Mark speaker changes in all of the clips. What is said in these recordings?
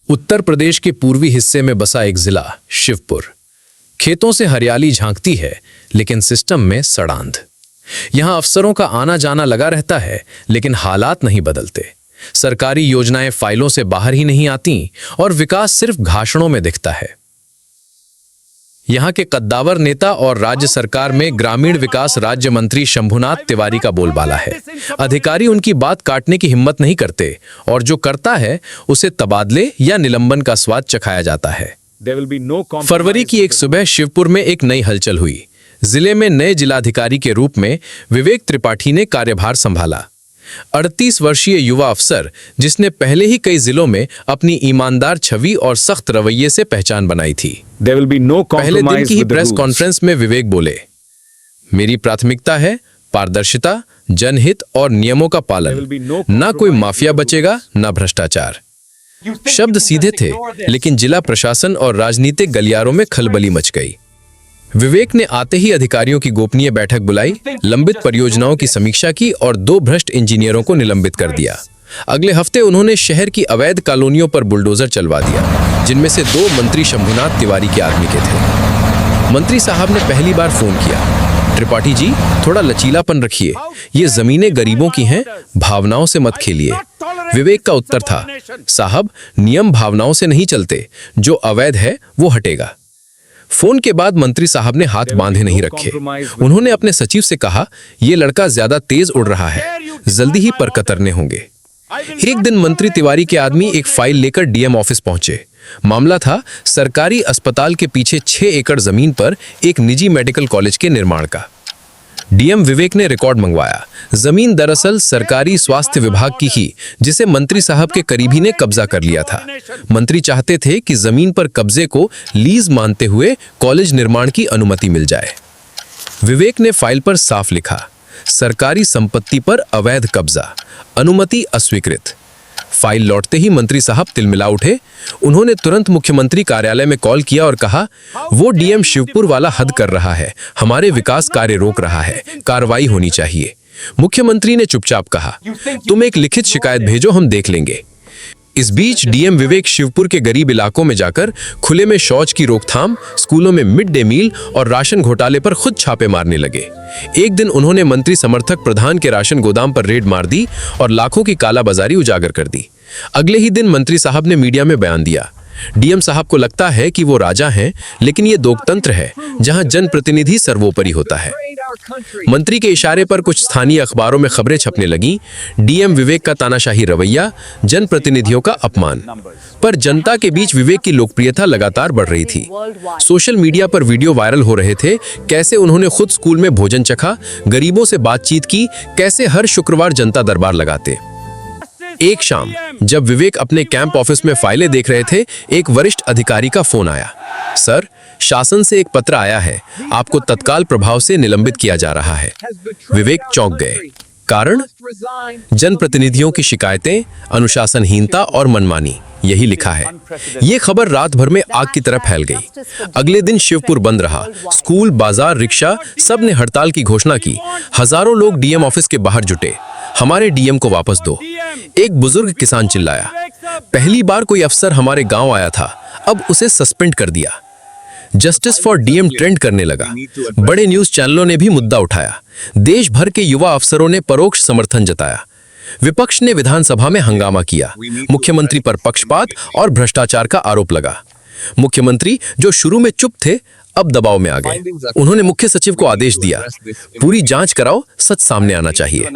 Speaker 1: उत्तर प्रदेश के पूर्वी हिस्से में बसा एक जिला शिवपुर। खेतों से हरियाली झांकती है, लेकिन सिस्टम में सड़ांध। यहां अफसरों का आना जाना लगा रहता है, लेकिन हालात नहीं बदलते। सरकारी योजनाएं फाइलों से बाहर ही नहीं आती और विकास सिर्फ घाषणों में दिखता है। यहां के कद्दावर नेता और राज्य सरकार में ग्रामीण विकास राज्य मंत्री शंभुनाथ तिवारी का बोलबाला है। अधिकारी उनकी बात काटने की हिम्मत नहीं करते और जो करता है उसे तबादले या निलंबन का स्वाद चखाया जाता है। फरवरी की एक सुबह शिवपुर में एक नई हलचल हुई। जिले में नए जिलाधिकारी के रूप में विवेक त्रिपाठी ने कार्यभार संभाला। 38 वर्षीय युवा अफसर, जिसने पहले ही कई जिलों में अपनी ईमानदार छवि और सख्त रवैये से पहचान बनाई थी। पहले दिन की ही प्रेस कॉन्फ्रेंस में विवेक बोले, मेरी प्राथमिकता है पारदर्शिता, जनहित और नियमों का पालन। ना कोई माफिया बचेगा, ना भ्रष्टाचार। शब्द सीधे थे, लेकिन जिला प्रशासन और राजनीतिक गलियारों में खलबली मच गई। विवेक ने आते ही अधिकारियों की गोपनीय बैठक बुलाई, लंबित परियोजनाओं की समीक्षा की और 2 भ्रष्ट इंजीनियरों को निलंबित कर दिया। अगले हफ्ते उन्होंने शहर की अवैध कॉलोनियों पर बुलडोजर चलवा दिया, जिनमें से 2 मंत्री शंभुनाथ तिवारी के आदमी के थे। मंत्री साहब ने पहली बार फोन किया, त्रिपाठी जी थोड़ा लचीलापन रखिए, ये जमीनें गरीबों की हैं, भावनाओं से मत खेलिए। विवेक का उत्तर था, साहब नियम भावनाओं से नहीं चलते, जो अवैध है वो हटेगा। फोन के बाद मंत्री साहब ने हाथ बांधे नहीं रखे। उन्होंने अपने सचिव से कहा, ये लड़का ज्यादा तेज उड़ रहा है, जल्दी ही पर कतरने होंगे। एक दिन मंत्री तिवारी के आदमी एक फाइल लेकर डीएम ऑफिस पहुंचे। मामला था सरकारी अस्पताल के पीछे 6 एकड़ जमीन पर एक निजी मेडिकल कॉलेज के निर्माण का। डीएम विवेक ने रिकॉर्ड मंगवाया। जमीन दरअसल सरकारी स्वास्थ्य विभाग की ही, जिसे मंत्री साहब के करीबी ने कब्जा कर लिया था। मंत्री चाहते थे कि जमीन पर कब्जे को लीज मानते हुए कॉलेज निर्माण की अनुमति मिल जाए। विवेक ने फाइल पर साफ लिखा, सरकारी संपत्ति पर अवैध कब्जा, अनुमति अस्वीकृत। फाइल लौटते ही मंत्री साहब तिलमिला उठे। उन्होंने तुरंत मुख्यमंत्री कार्यालय में कॉल किया और कहा, वो डीएम शिवपुर वाला हद कर रहा है, हमारे विकास कार्य रोक रहा है, कार्रवाई होनी चाहिए। मुख्यमंत्री ने चुपचाप कहा, तुम एक लिखित शिकायत भेजो, हम देख लेंगे। इस बीच डीएम विवेक शिवपुर के गरीब इलाकों में जाकर खुले में शौच की रोकथाम, स्कूलों में मिड डे मील और राशन घोटाले पर खुद छापे मारने लगे। एक दिन उन्होंने मंत्री समर्थक प्रधान के राशन गोदाम पर रेड मार दी और लाखों की कालाबाजारी उजागर कर दी। अगले ही दिन मंत्री साहब ने मीडिया में बयान दिया, डीएम साहब को लगता है कि वो राजा हैं, लेकिन ये लोकतंत्र है जहां जनप्रतिनिधि सर्वोपरि होता है। मंत्री के इशारे पर कुछ स्थानीय अखबारों में खबरें छपने लगीं, डीएम विवेक का तानाशाही रवैया, जनप्रतिनिधियों का अपमान। पर जनता के बीच विवेक की लोकप्रियता लगातार बढ़ रही थी। सोशल मीडिया पर वीडियो वायरल हो रहे थे, कैसे उन्होंने खुद स्कूल में भोजन चखा, गरीबों से बातचीत की, कैसे हर शुक्रवार जनता दरबार लगाते। एक शाम जब विवेक अपने कैंप ऑफिस में फाइलें देख रहे थे, एक वरिष्ठ अधिकारी का फोन आया, सर शासन से एक पत्र आया है, आपको तत्काल प्रभाव से निलंबित किया जा रहा है। विवेक चौंक गए। कारण? जनप्रतिनिधियों की शिकायतें, अनुशासनहीनता और मनमानी, यही लिखा है। ये खबर रात भर में आग की तरह फैल गई। अगले दिन शिवपुर बंद रहा। स्कूल, बाजार, रिक्शा, सब ने हड़ताल की घोषणा की। हजारों लोग डीएम ऑफिस के बाहर जुटे, हमारे डीएम को वापस दो। एक बुजुर्ग किसान चिल्लाया, पहली बार कोई अफसर हमारे गांव आया था, अब उसे सस्पेंड कर दिया। जस्टिस फॉर डीएम ट्रेंड करने लगा। बड़े न्यूज चैनलों ने भी मुद्दा उठाया। देश भर के युवा अफसरों ने परोक्ष समर्थन जताया। विपक्ष ने विधानसभा में हंगामा किया। मुख्यमंत्री पर पक्षपात और भ्रष्टाचार का आरोप लगा। मुख्यमंत्री, जो शुरू में चुप थे, अब दबाव में आ गए। उन्होंने मुख्य सचिव को आदेश दिया, पूरी जांच कराओ, सच सामने आना चाहिए।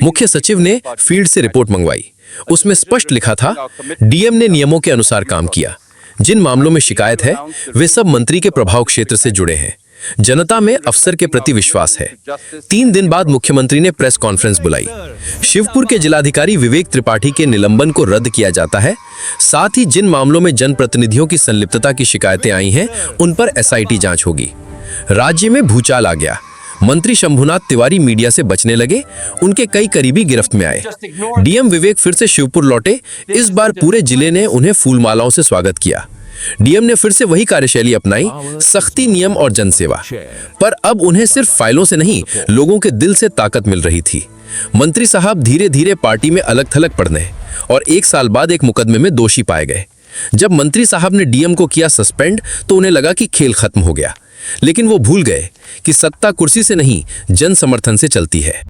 Speaker 1: मुख्य सचिव ने फील्ड से रिपोर्ट मंगवाई। उसमें स्पष्ट लिखा था, डीएम ने नियमों के अनुसार काम किया। जिन मामलों में शिकायत है, वे सब मंत्री के प्रभाव क्षेत्र से जुड़े हैं। जनता में अफसर के प्रति विश्वास है। 3 दिन बाद मुख्यमंत्री ने प्रेस कॉन्फ्रेंस बुलाई। शिवपुर के जिलाधिकारी विवेक त्रिपाठी के निलंबन को रद्द किया जाता है। साथ ही जिन मामलों में जनप्रतिनिधियों की संलिप्तता की शिकायतें आई हैं, उन पर एसआईटी जांच होगी। राज्य में भूचाल आ गया। मंत्री शंभुनाथ तिवारी मीडिया से बचने लगे। उनके कई करीबी गिरफ्त में आए। डीएम विवेक फिर से शिवपुर लौटे। इस बार पूरे जिले ने उन्हें फूलमालाओं से स्वागत किया। डीएम ने फिर से वही कार्यशैली अपनाई, सख्ती, नियम और जनसेवा। पर अब उन्हें सिर्फ फाइलों से नहीं, लोगों के दिल से ताकत मिल रही थी। मंत्री साहब धीरे धीरे पार्टी में अलग थलग पड़ने और 1 साल बाद एक मुकदमे में दोषी पाए गए।
Speaker 2: जब मंत्री साहब ने डीएम को किया सस्पेंड तो उन्हें लगा कि खेल खत्म हो गया, लेकिन वो भूल गए कि सत्ता कुर्सी से नहीं, जन समर्थन से चलती है।